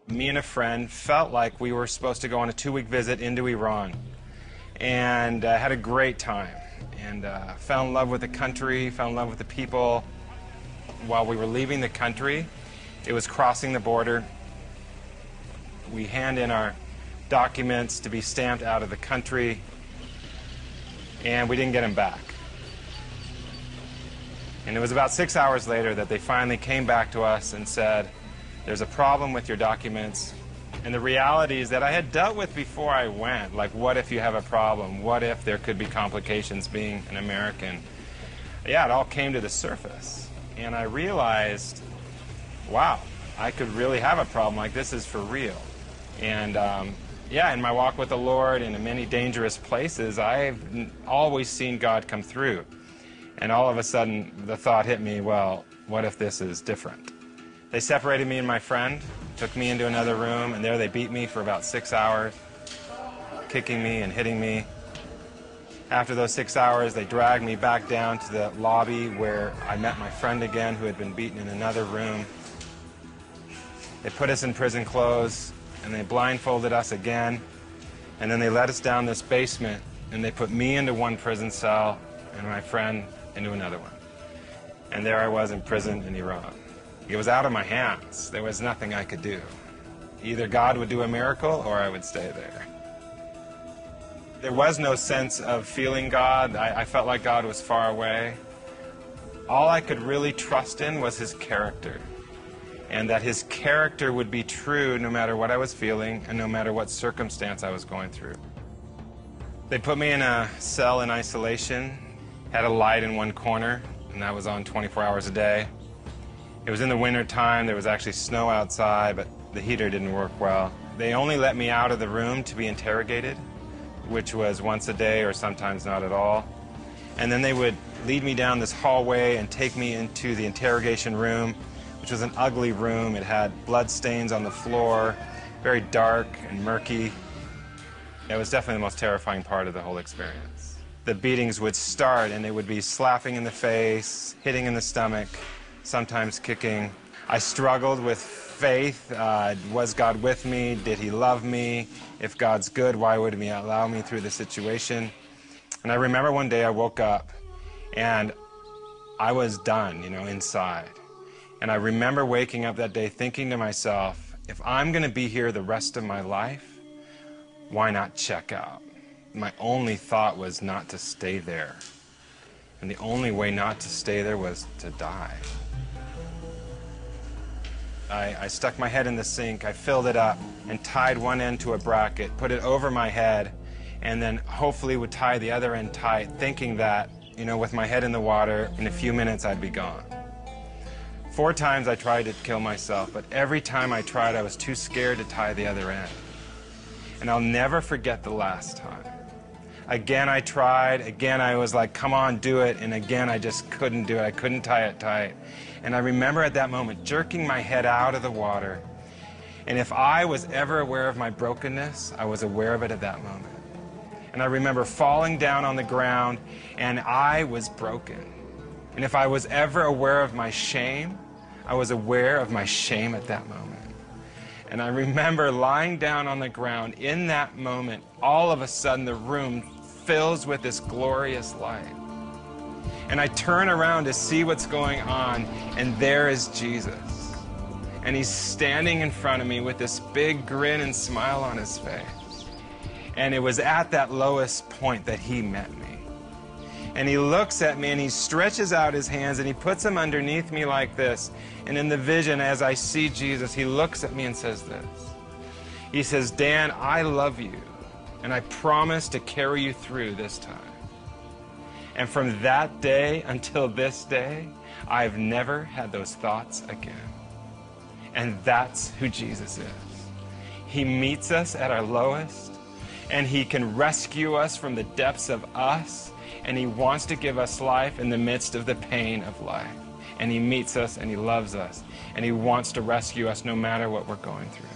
Me and a friend felt like we were supposed to go on a 2-week visit into Iran, and had a great time, and fell in love with the country, fell in love with the people. While we were leaving the country, it was crossing the border. We hand in our documents to be stamped out of the country, and we didn't get them back. And it was about 6 hours later that they finally came back to us and said, "There's a problem with your documents." And the reality is that I had dealt with before I went, like, what if you have a problem? What if there could be complications being an American? Yeah, it all came to the surface. And I realized, wow, I could really have a problem. Like, this is for real. And yeah, in my walk with the Lord and in many dangerous places, I've always seen God come through. And all of a sudden, the thought hit me, well, what if this is different? They separated me and my friend, took me into another room, and there they beat me for about 6 hours, kicking me and hitting me. After those 6 hours, they dragged me back down to the lobby where I met my friend again, who had been beaten in another room. They put us in prison clothes, and they blindfolded us again, and then they led us down this basement, and they put me into one prison cell and my friend into another one. And there I was in prison in Iran. It was out of my hands. There was nothing I could do. Either God would do a miracle or I would stay there. There was no sense of feeling God. I felt like God was far away. All I could really trust in was His character, and that His character would be true no matter what I was feeling and no matter what circumstance I was going through. They put me in a cell in isolation, had a light in one corner, and that was on 24 hours a day. It was in the winter time. There was actually snow outside, but the heater didn't work well. They only let me out of the room to be interrogated, which was once a day or sometimes not at all. And then they would lead me down this hallway and take me into the interrogation room, which was an ugly room. It had blood stains on the floor, very dark and murky. It was definitely the most terrifying part of the whole experience. The beatings would start, and it would be slapping in the face, hitting in the stomach, sometimes kicking. I struggled with faith. Was God with me? Did He love me? If God's good, why would He allow me through the situation? And I remember one day I woke up, and I was done, inside. And I remember waking up that day thinking to myself, if I'm going to be here the rest of my life, why not check out? My only thought was not to stay there. And the only way not to stay there was to die. I stuck my head in the sink, I filled it up, and tied one end to a bracket, put it over my head, and then hopefully would tie the other end tight, thinking that, with my head in the water, in a few minutes I'd be gone. 4 times I tried to kill myself, but every time I tried, I was too scared to tie the other end. And I'll never forget the last time. Again I tried, again I was like, come on, do it, and again I just couldn't do it. I couldn't tie it tight. And I remember at that moment jerking my head out of the water. And if I was ever aware of my brokenness, I was aware of it at that moment. And I remember falling down on the ground, and I was broken. And if I was ever aware of my shame, I was aware of my shame at that moment. And I remember lying down on the ground. In that moment, all of a sudden, the room fills with this glorious light. And I turn around to see what's going on, and there is Jesus. And He's standing in front of me with this big grin and smile on His face. And it was at that lowest point that He met me. And He looks at me, and He stretches out His hands, and He puts them underneath me like this. And in the vision, as I see Jesus, He looks at me and says this. He says, Dan, I love you, and I promise to carry you through this time. And from that day until this day, I've never had those thoughts again. And that's who Jesus is. He meets us at our lowest, and He can rescue us from the depths of us, and He wants to give us life in the midst of the pain of life. And He meets us, and He loves us, and He wants to rescue us no matter what we're going through.